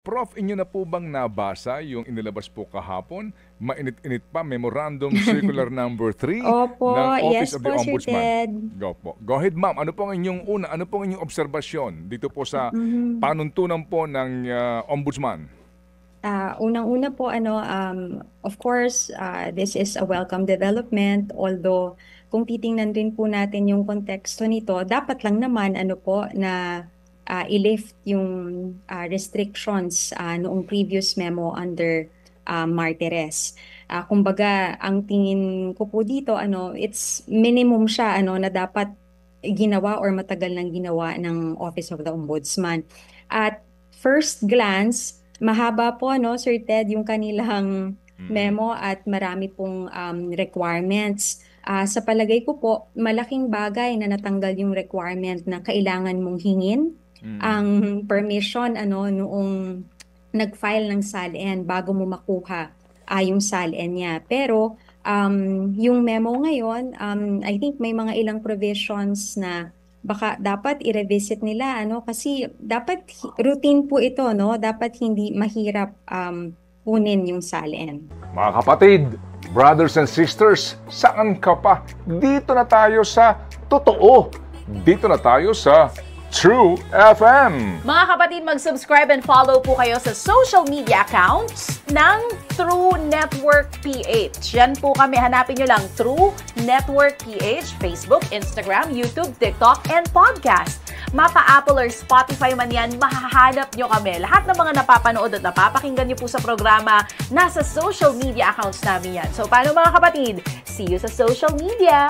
Prof, inyo na po bang nabasa yung inilabas po kahapon? Mainit-init pa, Memorandum Circular number 3 Opo, ng Office yes of the po, Sir Ombudsman. Ted. Go po. Go ahead, ma'am. Ano pong inyong obserbasyon dito po sa panuntunan po ng Ombudsman? Unang-una po, of course, this is a welcome development. Although, kung titingnan rin po natin yung konteksto nito, dapat lang naman na i-lift yung restrictions noong previous memo under Martires. Kumbaga, ang tingin ko po dito, it's minimum siya na dapat ginawa or matagal nang ginawa ng Office of the Ombudsman. At first glance, mahaba po, Sir Ted, yung kanilang memo at marami pong requirements. Sa palagay ko po, malaking bagay na natanggal yung requirement na kailangan mong hingin ang permission noong nag-file ng SALN bago mo makuha yung SALN niya. Pero yung memo ngayon, I think may mga ilang provisions na baka dapat i-revisit nila kasi dapat routine po ito, dapat hindi mahirap kunin yung SALN. Mga kapatid, brothers and sisters, saan ka pa? Dito na tayo sa totoo. Dito na tayo sa True FM. Mga kapatid, mag-subscribe and follow po kayo sa social media accounts ng True Network PH. Yan po kami. Hanapin nyo lang True Network PH, Facebook, Instagram, YouTube, TikTok, and podcast. Mapa Apple or Spotify man yan, mahahanap nyo kami. Lahat ng mga napapanood at napapakinggan nyo po sa programa, nasa social media accounts namin yan. So, paano mga kapatid? See you sa social media!